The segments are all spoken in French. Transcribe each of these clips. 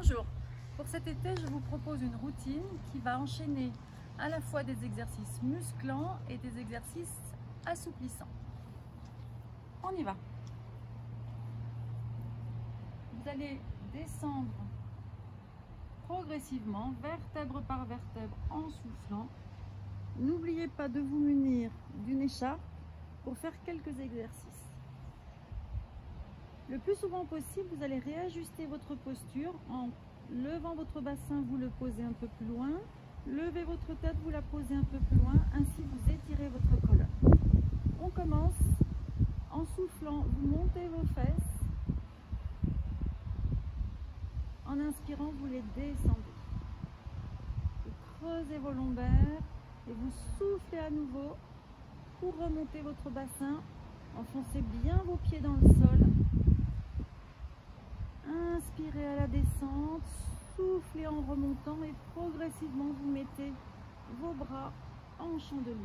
Bonjour, pour cet été je vous propose une routine qui va enchaîner à la fois des exercices musclants et des exercices assouplissants. On y va. Vous allez descendre progressivement, vertèbre par vertèbre, en soufflant. N'oubliez pas de vous munir d'une écharpe pour faire quelques exercices. Le plus souvent possible, vous allez réajuster votre posture en levant votre bassin, vous le posez un peu plus loin. Levez votre tête, vous la posez un peu plus loin. Ainsi, vous étirez votre colonne. On commence en soufflant, vous montez vos fesses. En inspirant, vous les descendez. Vous creusez vos lombaires et vous soufflez à nouveau pour remonter votre bassin. Enfoncez bien vos pieds dans le sol. Inspirez à la descente, soufflez en remontant et progressivement vous mettez vos bras en chandelier.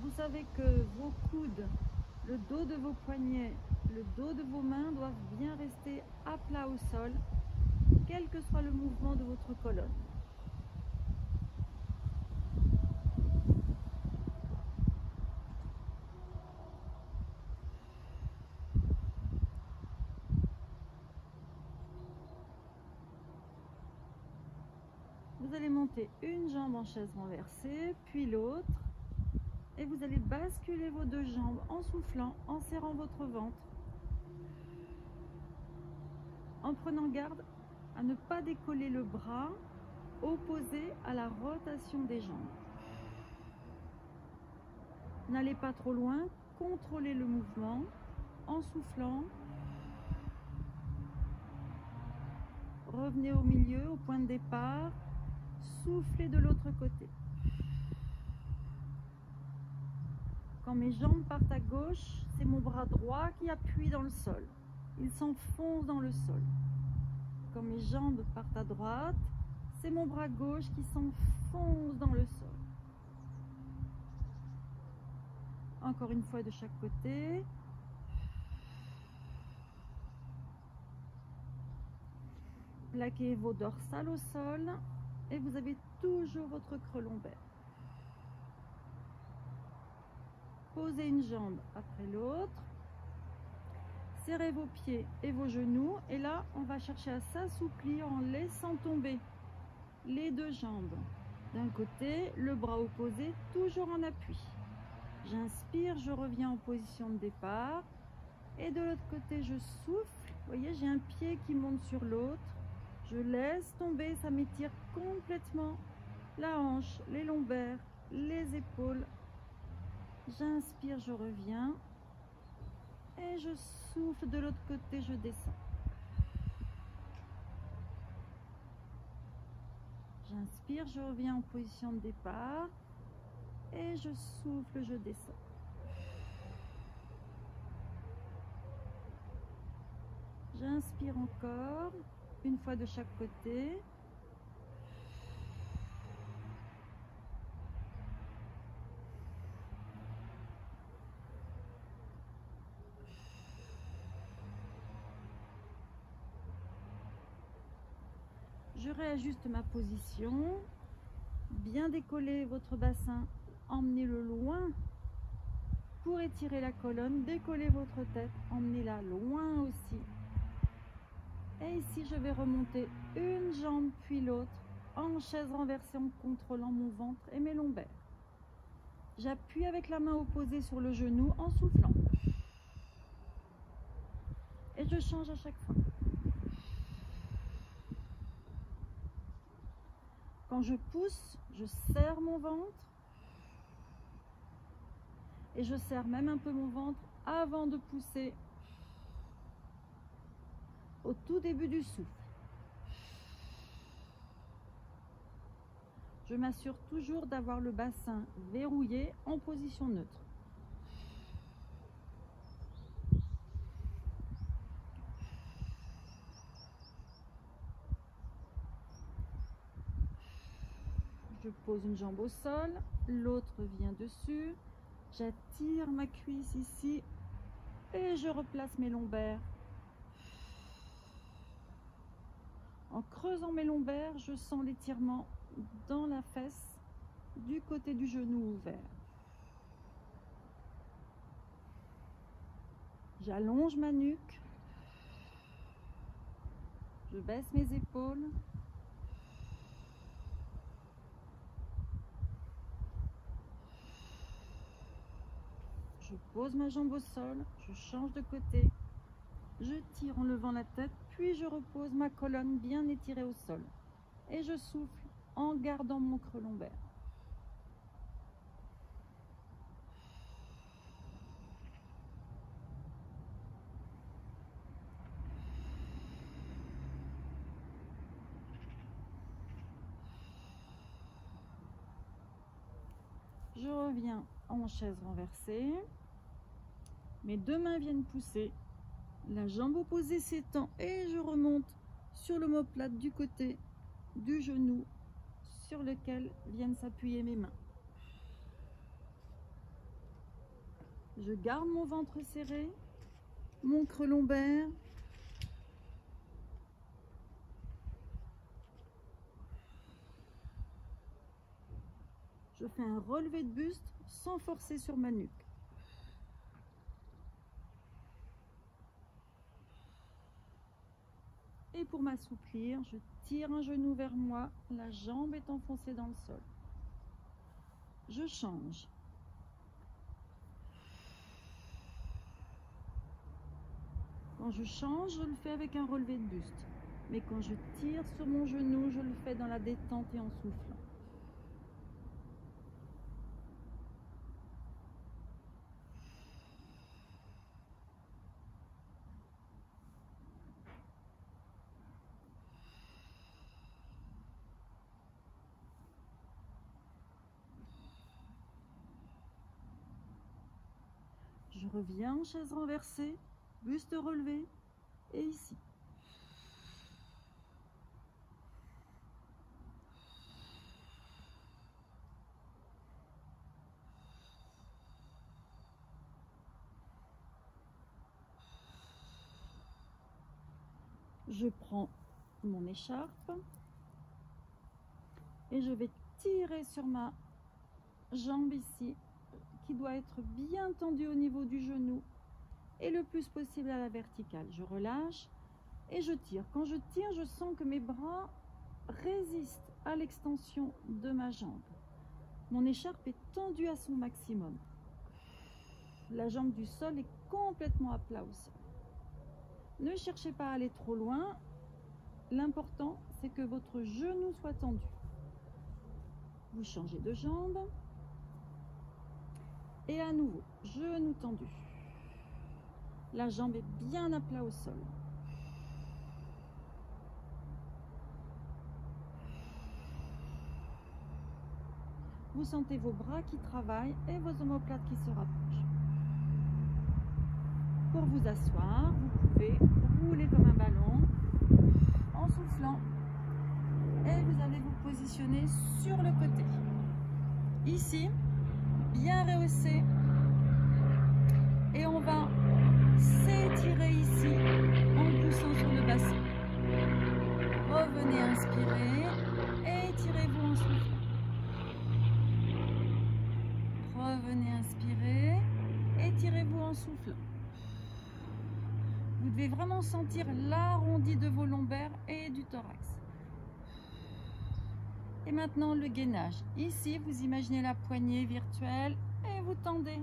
Vous savez que vos coudes, le dos de vos poignets, le dos de vos mains doivent bien rester à plat au sol, quel que soit le mouvement de votre colonne. Vous allez monter une jambe en chaise renversée, puis l'autre, et vous allez basculer vos deux jambes en soufflant, en serrant votre ventre, en prenant garde à ne pas décoller le bras opposé à la rotation des jambes. N'allez pas trop loin, contrôlez le mouvement en soufflant. Revenez au milieu, au point de départ, soufflez de l'autre côté. Quand mes jambes partent à gauche, c'est mon bras droit qui appuie dans le sol. Il s'enfonce dans le sol. Quand mes jambes partent à droite, c'est mon bras gauche qui s'enfonce dans le sol. Encore une fois de chaque côté. Plaquez vos dorsales au sol et vous avez toujours votre creux lombaire. Posez une jambe après l'autre. Serrez vos pieds et vos genoux. Et là, on va chercher à s'assouplir en laissant tomber les deux jambes. D'un côté, le bras opposé, toujours en appui. J'inspire, je reviens en position de départ. Et de l'autre côté, je souffle. Vous voyez, j'ai un pied qui monte sur l'autre. Je laisse tomber, ça m'étire complètement la hanche, les lombaires, les épaules. J'inspire, je reviens. Et je souffle de l'autre côté, je descends. J'inspire, je reviens en position de départ. Et je souffle, je descends. J'inspire encore, une fois de chaque côté. Je réajuste ma position. Bien décoller votre bassin, emmenez-le loin pour étirer la colonne. Décollez votre tête, emmenez-la loin aussi. Et ici, je vais remonter une jambe puis l'autre en chaise renversée en contrôlant mon ventre et mes lombaires. J'appuie avec la main opposée sur le genou en soufflant. Et je change à chaque fois. Quand je pousse, je serre mon ventre. Et je serre même un peu mon ventre avant de pousser au tout début du souffle. Je m'assure toujours d'avoir le bassin verrouillé en position neutre. Je pose une jambe au sol, l'autre vient dessus. J'attire ma cuisse ici et je replace mes lombaires. En creusant mes lombaires, je sens l'étirement dans la fesse du côté du genou ouvert. J'allonge ma nuque. Je baisse mes épaules. Je pose ma jambe au sol, je change de côté, je tire en levant la tête, puis je repose ma colonne bien étirée au sol. Et je souffle en gardant mon creux lombaire. Je reviens en chaise renversée. Mes deux mains viennent pousser. La jambe opposée s'étend et je remonte sur l'omoplate du côté du genou sur lequel viennent s'appuyer mes mains. Je garde mon ventre serré, mon creux lombaire. Je fais un relevé de buste sans forcer sur ma nuque. Et pour m'assouplir, je tire un genou vers moi, la jambe est enfoncée dans le sol. Je change. Quand je change, je le fais avec un relevé de buste. Mais quand je tire sur mon genou, je le fais dans la détente et en soufflant. Je reviens en chaise renversée, buste relevé, et ici. Je prends mon écharpe et je vais tirer sur ma jambe ici, qui doit être bien tendue au niveau du genou et le plus possible à la verticale. Je relâche et je tire. Quand je tire, je sens que mes bras résistent à l'extension de ma jambe. Mon écharpe est tendue à son maximum. La jambe du sol est complètement à plat au sol. Ne cherchez pas à aller trop loin. L'important, c'est que votre genou soit tendu. Vous changez de jambe. Et à nouveau, genou tendu. La jambe est bien à plat au sol. Vous sentez vos bras qui travaillent et vos omoplates qui se rapprochent. Pour vous asseoir, vous pouvez rouler comme un ballon en soufflant et vous allez vous positionner sur le côté. Ici, bien rehaussé et on va s'étirer ici en poussant sur le bassin. Revenez inspirer et étirez-vous en soufflant. Revenez inspirer, étirez-vous en soufflant. Vous devez vraiment sentir l'arrondi de vos lombaires et du thorax. Et maintenant le gainage. Ici, vous imaginez la poignée virtuelle et vous tendez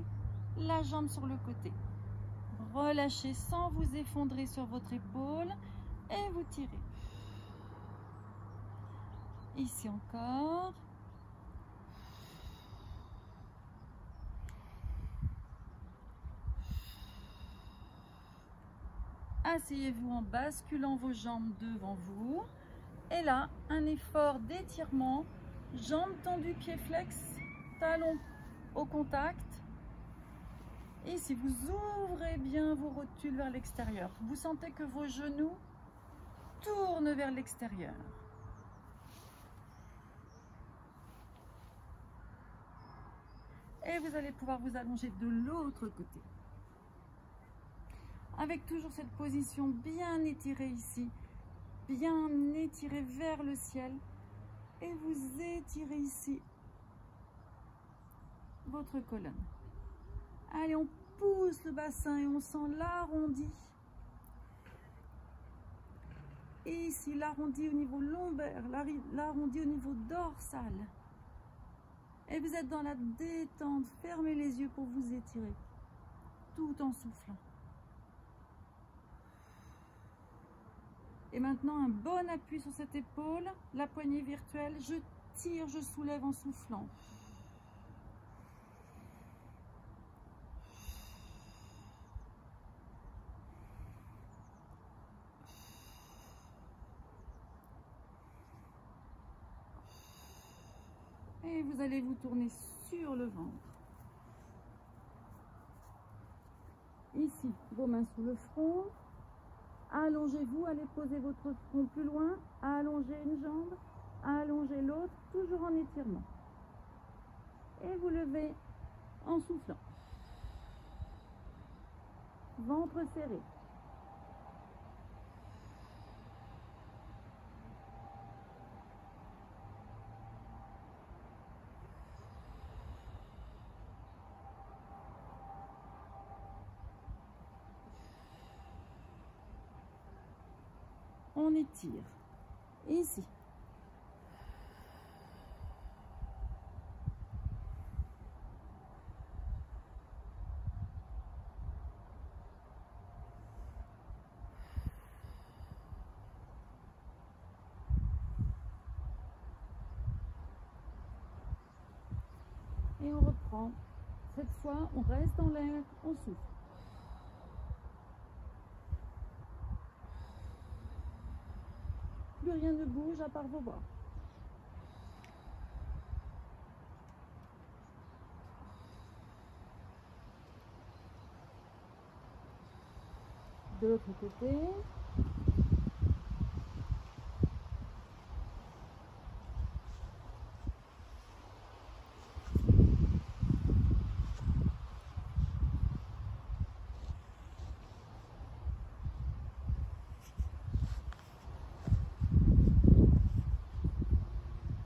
la jambe sur le côté. Relâchez sans vous effondrer sur votre épaule et vous tirez. Ici encore. Asseyez-vous en basculant vos jambes devant vous. Et là, un effort d'étirement. Jambes tendues, pieds flex, talons au contact. Ici, vous ouvrez bien vos rotules vers l'extérieur. Vous sentez que vos genoux tournent vers l'extérieur. Et vous allez pouvoir vous allonger de l'autre côté. Avec toujours cette position bien étirée ici, bien étirée vers le ciel. Et vous étirez ici votre colonne. Allez, on pousse le bassin et on sent l'arrondi. Et ici, l'arrondi au niveau lombaire, l'arrondi au niveau dorsal. Et vous êtes dans la détente. Fermez les yeux pour vous étirer, tout en soufflant. Et maintenant, un bon appui sur cette épaule, la poignée virtuelle. Je tire, je soulève en soufflant. Et vous allez vous tourner sur le ventre. Ici, vos mains sous le front. Allongez-vous, allez poser votre front plus loin. Allongez une jambe, allongez l'autre, toujours en étirement. Et vous levez en soufflant. Ventre serré. On étire. Ici. Et on reprend. Cette fois, on reste dans l'air, on souffle. Plus rien ne bouge à part vos bras. De l'autre côté.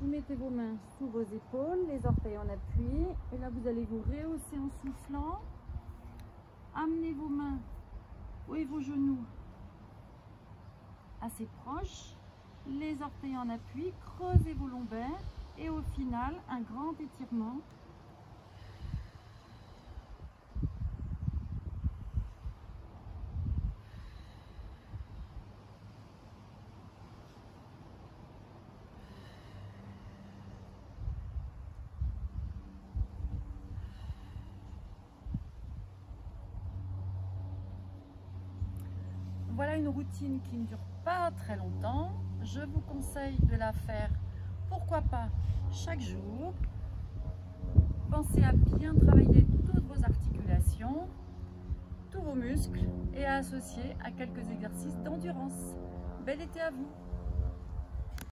Mettez vos mains sous vos épaules, les orteils en appui. Et là, vous allez vous rehausser en soufflant. Amenez vos mains et vos genoux assez proches. Les orteils en appui. Creusez vos lombaires. Et au final, un grand étirement. Voilà une routine qui ne dure pas très longtemps. Je vous conseille de la faire, pourquoi pas, chaque jour. Pensez à bien travailler toutes vos articulations, tous vos muscles et à associer à quelques exercices d'endurance. Bel été à vous!